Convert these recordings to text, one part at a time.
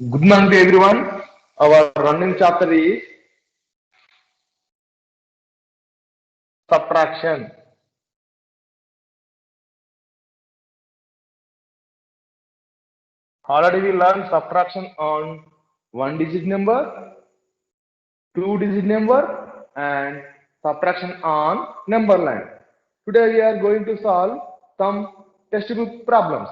Good morning to everyone. Our running chapter is subtraction. Already we learned subtraction on one digit number, two digit number, and subtraction on number line. Today we are going to solve some textbook problems.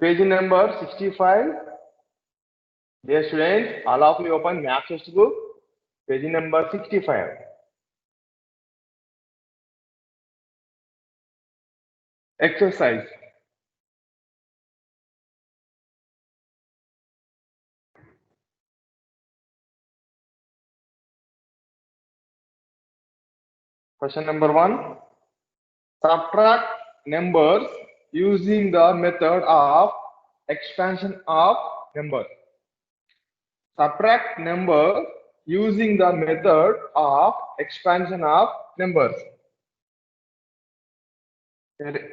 Page number 65. Dear students, all of you open math textbook. Page number 65. Exercise. Question number 1. Subtract numbers using the method of expansion of numbers. Subtract number using the method of expansion of numbers.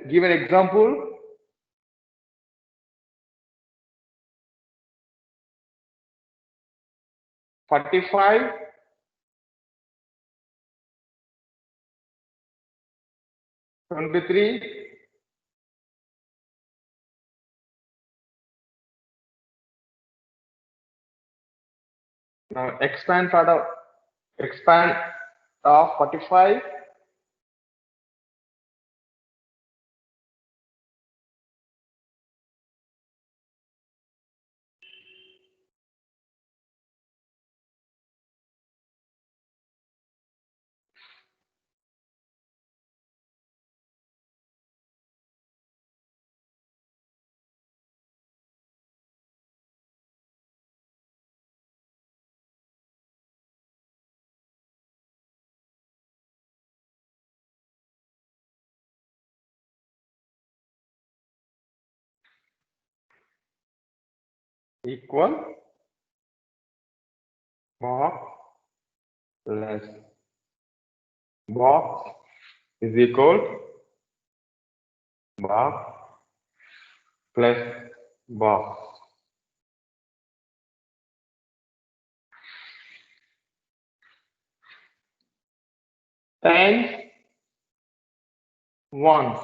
Give an example. "45 23 now expand of 45 equal box less box is equal box plus box. Times ones.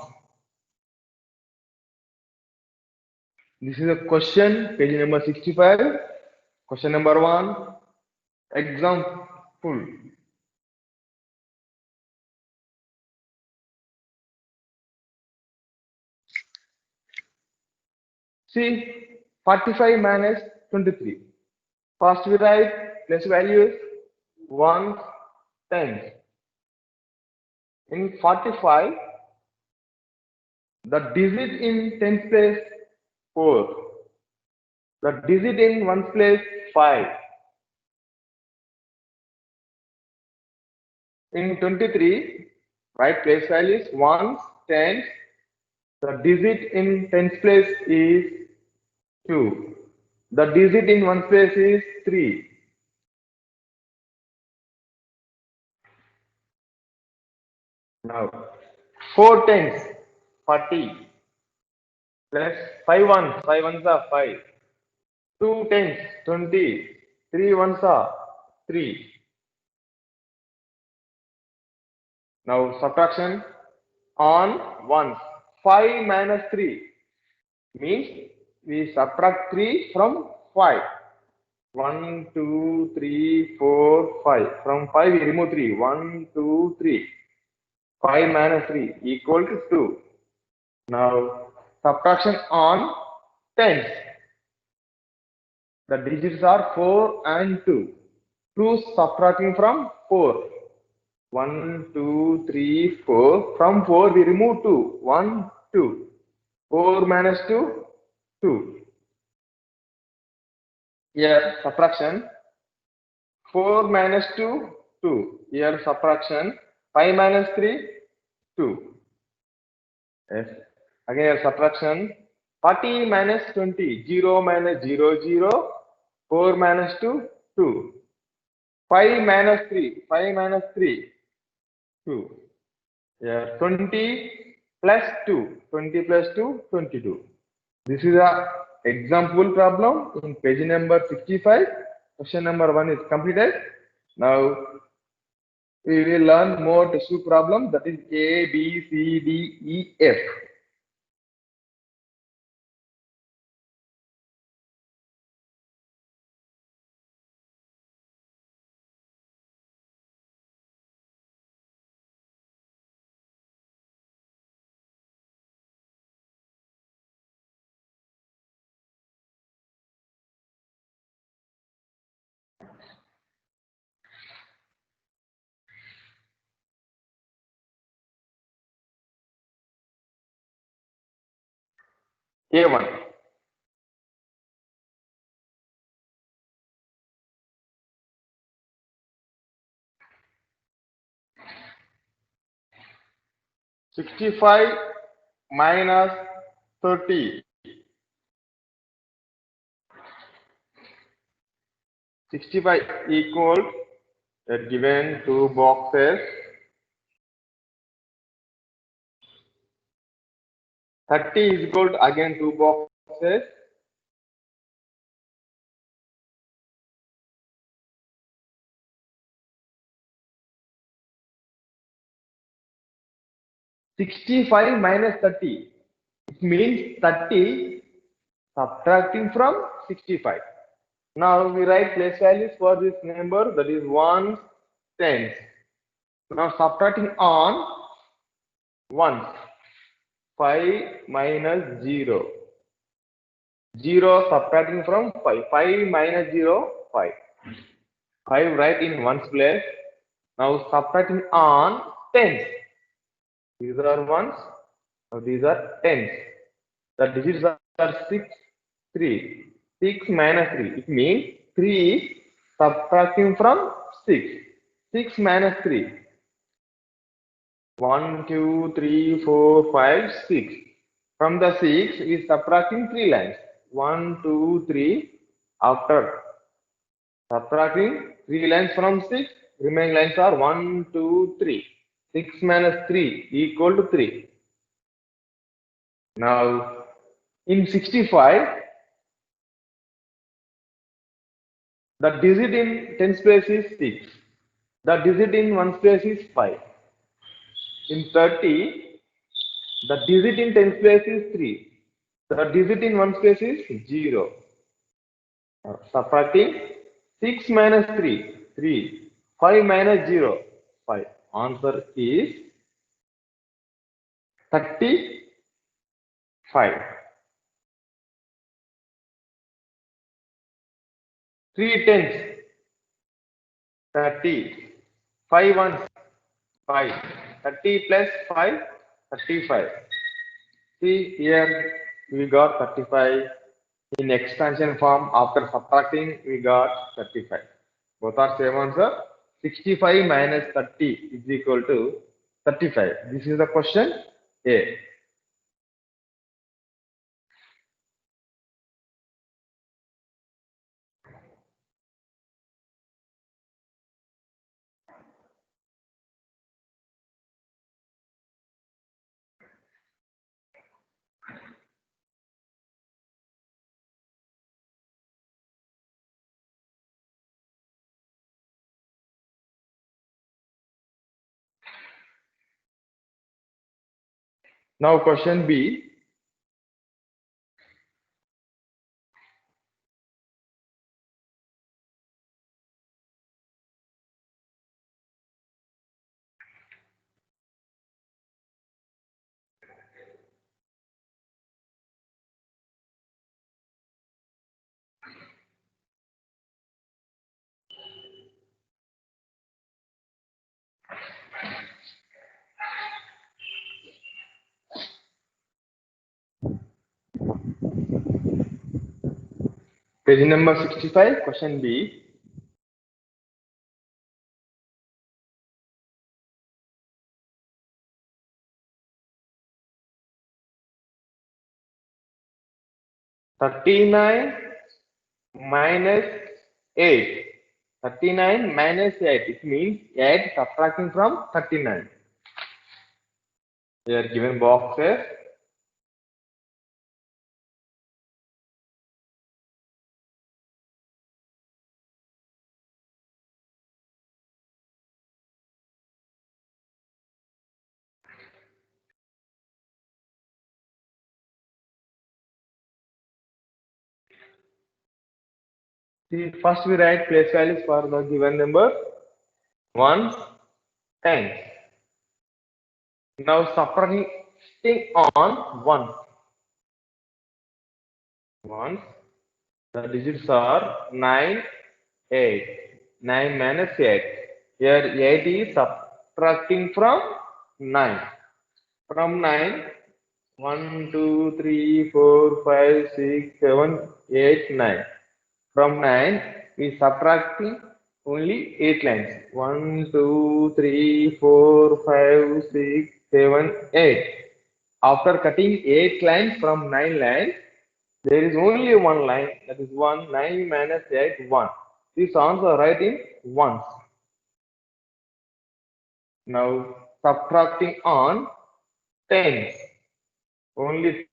This is a question, page number 65. Question number 1. Example. See, 45 minus 23. First we write place values 1 10. In 45, the digit in tens place 4. The digit in ones place 5. In 23, write place values 1 10. The digit in tens place is 2. The digit in ones place is 3. Now, 4 tens, 40, plus 5 ones, 5 ones are 5. 2 tens, 20, 3 ones are 3. Now, subtraction on ones. 5 minus 3 means we subtract 3 from 5. 1, 2, 3, 4, 5. From 5 we remove 3. 1, 2, 3. 5 minus 3 equal to 2. Now, subtraction on tens. The digits are 4 and 2. 2 subtracting from 4. 1, 2, 3, 4. From 4 we remove 2. 1, 2. 4 minus 2, 2. Here subtraction. 4 minus 2, 2. Here subtraction. 5 minus 3, 2. Yes. Again, subtraction. 40 minus 20. 0 minus 0, 0. 4 minus 2, 2. 5 minus 3. 5 minus 3, 2. Yeah, 20 plus 2. 20 plus 2, 22. This is a example problem in page number 65. Question number 1 is completed. Now we will learn more tissue problems, that is A, B, C, D, E, F. A1. 65 minus 30. 65 equal, given two boxes. 30 is equal to again two boxes. "65 minus 30. It means 30 subtracting from 65. Now we write place values for this number, that is ones, tens. Now subtracting on ones. 5 minus 0. 0 subtracting from 5. 5 minus 0, 5. 5 right in ones place. Now subtracting on tens. These are ones. Now these are tens. The digits are 6, 3. 6 minus 3. It means 3 is subtracting from 6. 6 minus 3. 1, 2, 3, 4, 5, 6. From the 6, we is subtracting 3 lines. 1, 2, 3. After subtracting 3 lines from 6, remaining lines are 1, 2, 3. 6 minus 3 equal to 3. Now, in 65, the digit in tens place is 6. The digit in ones place is 5. In 30, the digit in tens place is 3. The digit in ones place is 0. Subtracting 6 minus 3, 3. 5 minus 0, 5. Answer is 35. 3 tens, 30. 5 ones, 5. 30 plus 5, 35. See here, we got 35. In expansion form, after subtracting, we got 35. Both are same answer. 65 minus 30 is equal to 35. This is the question A. Now question B. Page number 65, question B. 39 minus 8. 39 minus 8. It means 8 subtracting from 39. They are given boxes. See, first we write place values for the given number. 1, 10. Now subtracting on 1. 1. The digits are 9, 8. 9 minus 8. Here 8 is subtracting from 9. From 9, 1, 2, 3, 4, 5, 6, 7, 8, 9. From 9, we subtracting only 8 lines. 1, 2, 3, 4, 5, 6, 7, 8. After cutting 8 lines from 9 lines, there is only one line, that is 1, 9 minus 8, 1. These answers right in ones. Now subtracting on tens. Only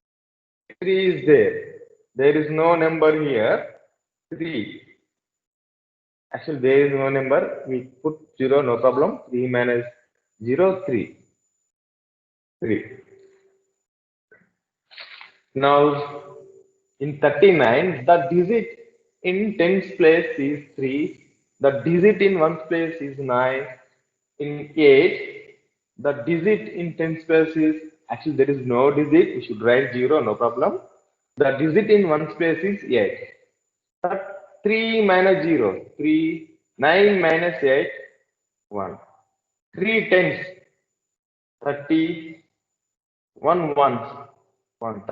3 is there. There is no number here. 3. Actually, there is no number. We put 0, no problem. 3 minus 0, 3. 3. Now, in 39, the digit in tens place is 3. The digit in ones place is 9. In 8, the digit in tens place is, actually there is no digit. We should write 0, no problem. The digit in ones place is 8. But 3 minus 0, 3. 9 minus 8, 1. 3 tens, 30. 1 ones, 1.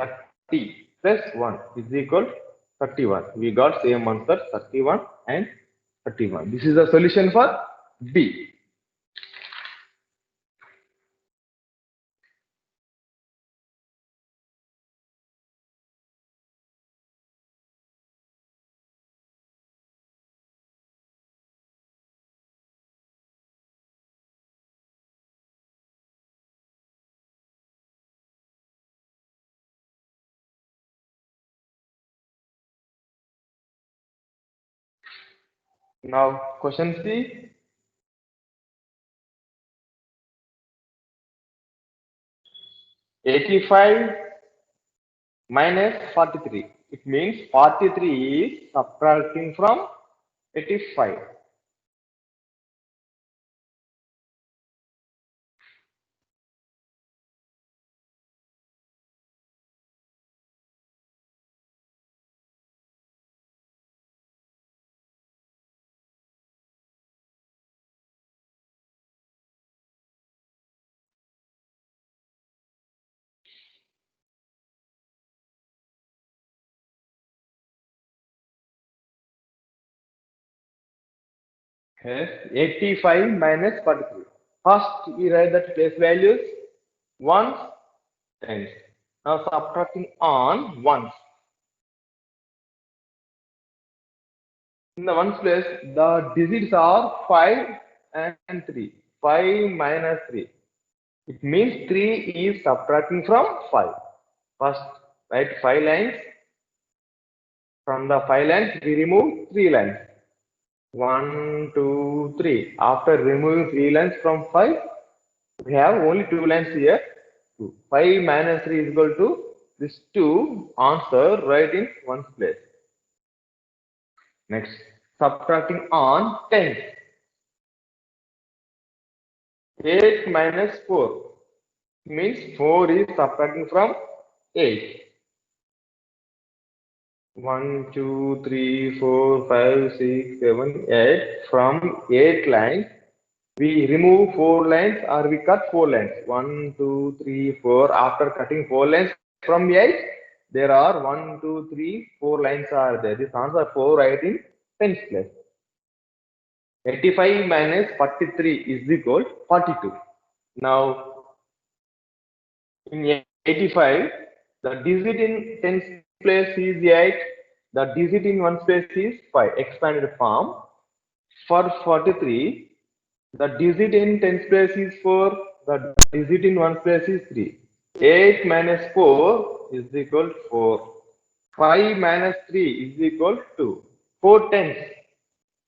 30 plus 1 is equal 31. We got same answer 31 and 31. This is the solution for B. Now question C. $85 minus 43. It means 43 is subtracting from 85. Yes, 85 minus 43. First we write that place values ones, tens. Now subtracting on ones. In the ones place, the digits are 5 and 3. 5 minus 3. It means 3 is subtracting from 5. First, write 5 lines. From the 5 lines, we remove 3 lines. 1, 2, 3. After removing 3 lines from 5, we have only 2 lines here. 2. 5 minus 3 is equal to this 2 answer right in ones place. Next, subtracting on 10. 8 minus 4 means 4 is subtracting from 8. 1, 2, 3, 4, 5, 6, 7, 8. From 8 lines, we remove 4 lines or we cut 4 lines. 1, 2, 3, 4. After cutting 4 lines from 8, there are 1, 2, 3, 4 lines are there. This answer 4 right in tens place. 85 minus 43 is equal 42. Now, in 85, the digit in tens place is 8. The digit in ones place is 5. Expanded form. For 43, the digit in tens place is 4. The digit in ones place is 3. 8 minus 4 is equal to 4. 5 minus 3 is equal to 4 tenths.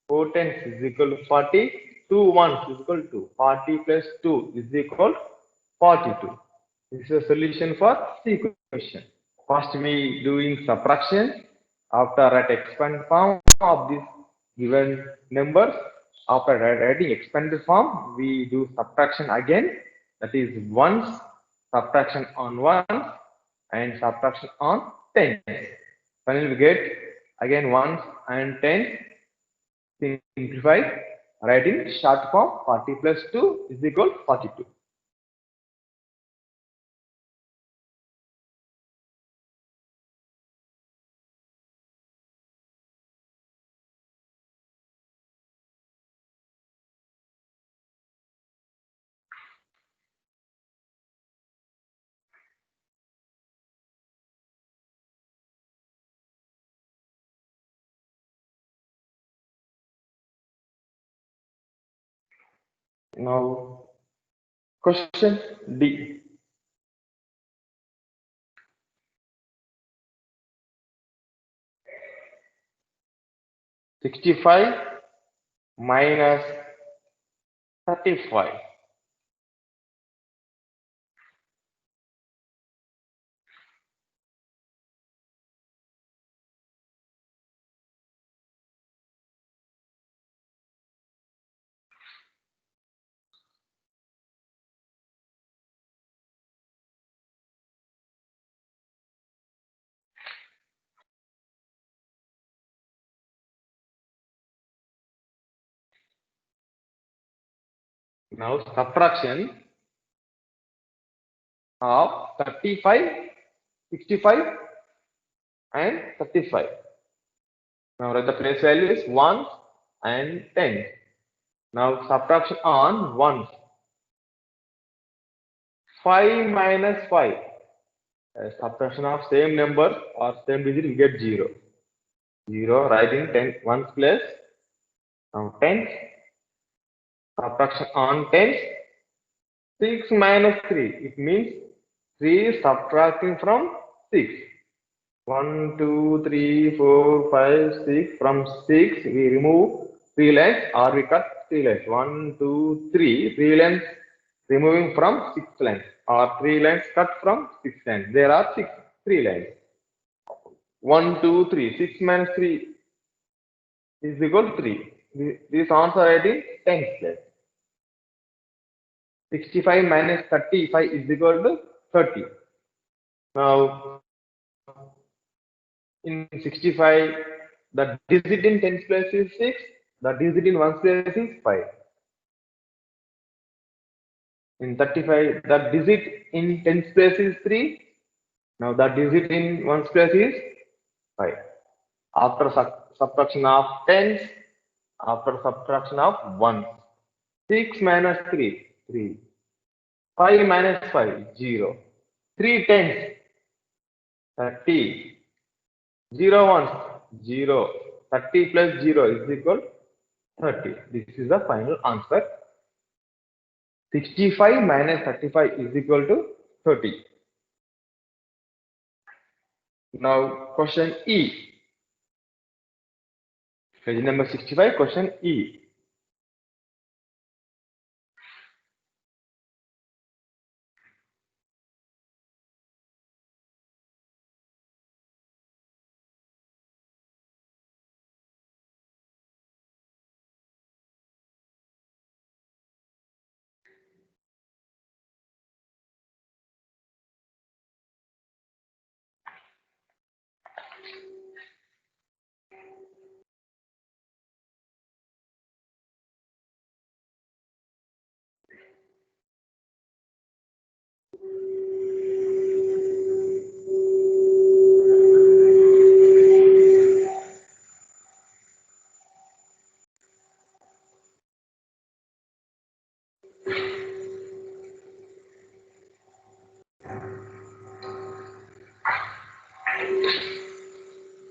4 tenths is equal to 40. 2 ones is equal to 40 plus 2 is equal to 42. This is a solution for C question. First we doing subtraction. After at expand form of this given numbers, after writing expanded form, we do subtraction again. That is ones, subtraction on ones, and subtraction on tens. Finally, we get again ones and tens. Simplify. Writing short form 40 plus 2 is equal to 42. Now, question D. 65 minus 35. Now, subtraction of 35, 65 and 35. Now, the place value is 1 and 10. Now, subtraction on 1. 5 minus 5. Subtraction of same number or same digit, we get 0. 0, writing 10 ones place. Now, 10. Subtraction on 10. 6 minus 3. It means 3 subtracting from 6. 1, 2, 3, 4, 5, 6. From 6, we remove 3 lines or we cut 3 lines. 1, 2, 3. 3 lines removing from 6 lines or 3 lines cut from 6 lines. There are 3 lines. 1, 2, 3. 6 minus 3 is equal to 3. This answer writing 10 place. 65 minus 35 is equal to 30. Now, in 65, the digit in tens place is 6, the digit in ones place is 5. In 35, the digit in tens place is 3, now the digit in ones place is 5. After subtraction of tens, after subtraction of 1, 6 minus 3, 3. 5 minus 5, 0. 3 tens, 30. 0 ones, 0. 30 plus 0 is equal 30. This is the final answer. 65 minus 35 is equal to 30. Now, question E. Page number 65, question E.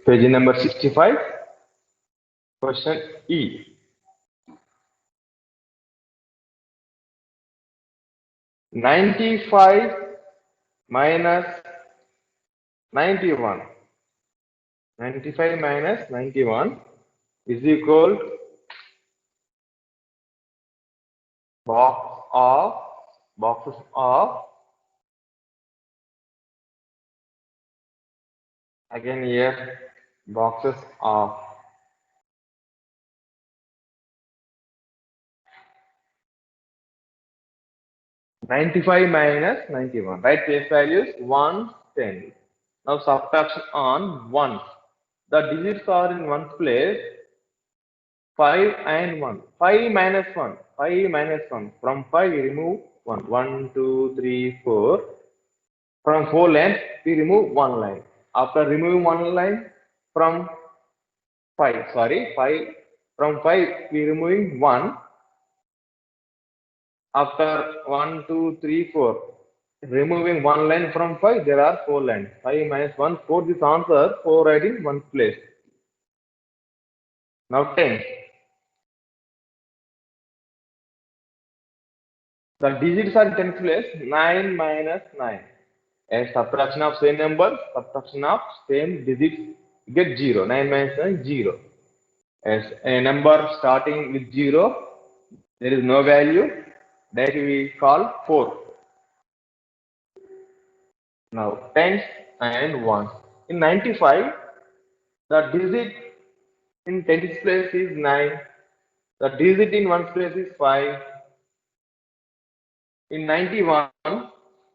Page number 65. Question E. "95 minus 91. 95 minus 91 is equal boxes of again here boxes of 95 minus 91. Right, place values 1, 10. Now subtraction on ones. The digits are in ones place 5 and 1. 5 minus 1. 5 minus 1. From 5 we remove 1. 1, 2, 3, 4. From 4 lines we remove 1 line. After removing 1 line from 5, sorry, 5. From 5 we removing 1. After 1, 2, 3, 4. Removing 1 line from 5, there are 4 lines. 5 minus 1, 4. This answer 4 right in 1 place. Now 10. The digits are in 10th place. 9 minus 9. A subtraction of same number, subtraction of same digits get 0. 9 minus 9, 0. As a number starting with 0, there is no value. That we call 4. Now tens and ones. In 95, the digit in tens place is 9. The digit in ones place is 5. In 91,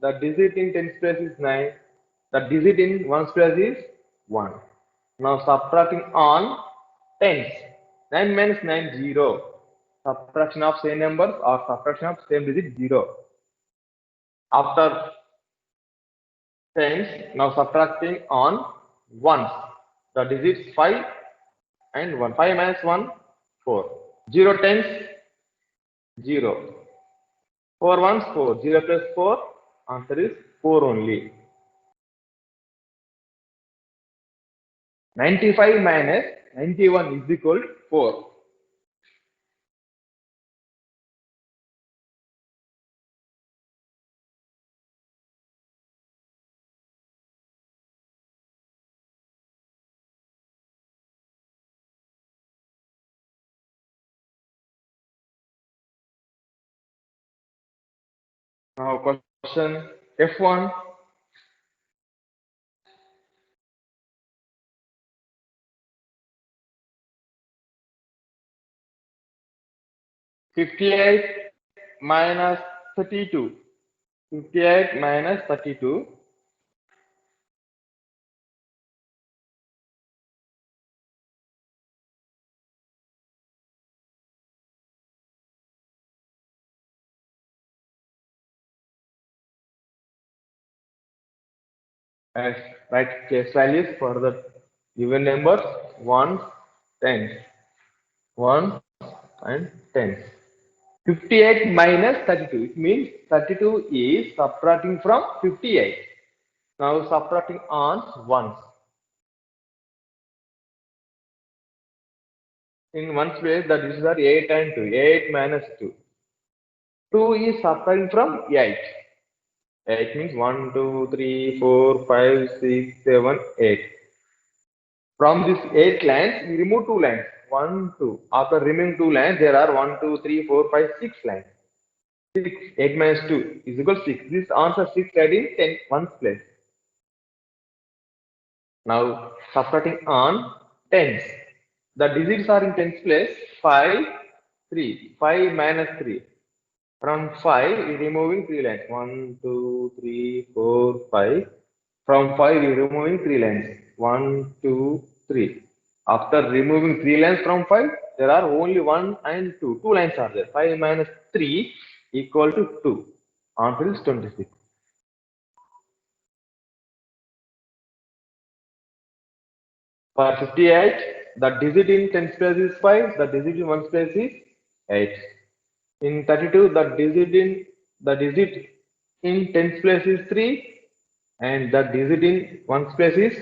the digit in tens place is 9. The digit in ones place is 1. Now subtracting on tens. 9 minus 9, 0. Subtraction of same numbers or subtraction of same digit, 0. After tens, now subtracting on ones. The digits 5 and 1. 5 minus 1, 4. 0 tens, 0. 4 ones, 4. 0 plus 4, answer is 4 only. 95 minus 91 is equal to 4. Now question F1. "58 minus 32. 58 minus 32. As write case values for the given numbers 1, 10. 1 and 10. 58 minus 32. It means 32 is subtracting from 58. Now subtracting on ones. In ones place, the digits are 8 and 2. 8 minus 2. 2 is subtracting from 8. 8 means 1, 2, 3, 4, 5, 6, 7, 8. From these 8 lines, we remove 2 lines. 1, 2. After removing 2 lines, there are 1, 2, 3, 4, 5, 6 lines. 6. 8 minus 2 is equal to 6. This answer 6 right in 10 ones place. Now subtracting on tens. The digits are in tens place 5, 3. 5 minus 3. From 5, we removing 3 lines. 1, 2, 3, 4, 5. From 5, we removing 3 lines. 1, 2, 3. After removing 3 lines from 5, there are only 1 and 2. 2 lines are there. 5 minus 3 equal to 2. Answer is 26. For 58, the digit in tens place is 5, the digit in ones place is 8. In 32, the digit in tens place is 3, and the digit in ones place is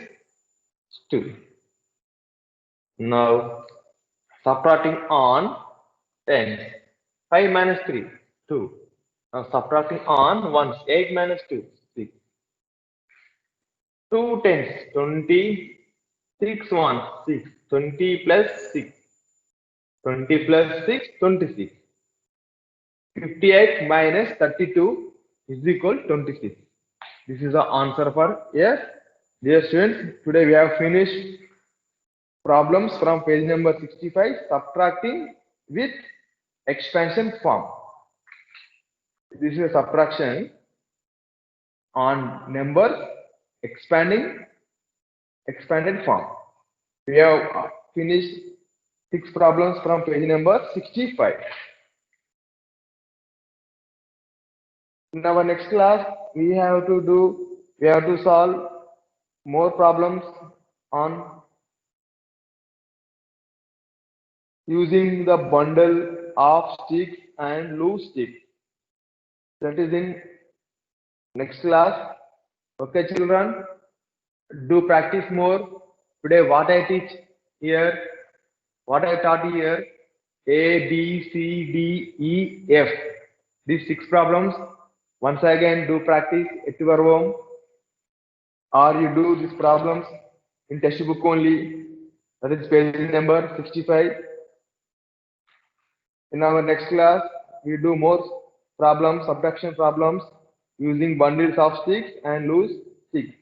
2. Now subtracting on tens. 5 minus 3, 2. Now subtracting on ones. 8 minus 2, 6. 2 tens. 20. 6 ones. 6. 20 plus 6. 20 plus 6, 26. 58 minus 32 is equal to 26. This is the answer for yes. Dear students, today we have finished problems from page number 65, subtracting with expansion form. This is a subtraction on numbers expanded form. We have finished 6 problems from page number 65. In our next class, we have to solve more problems on using the bundle of sticks and loose sticks. That is in next class. Okay, children, do practice more. Today, what I teach here, what I taught here, A, B, C, D, E, F. These 6 problems. Once again, do practice at your home, or you do these problems in textbook only. That is page number 65. In our next class, we do more problems, subtraction problems using bundles of sticks and loose sticks.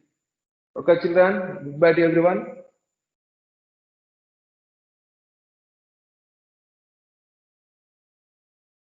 Okay, children, goodbye to everyone.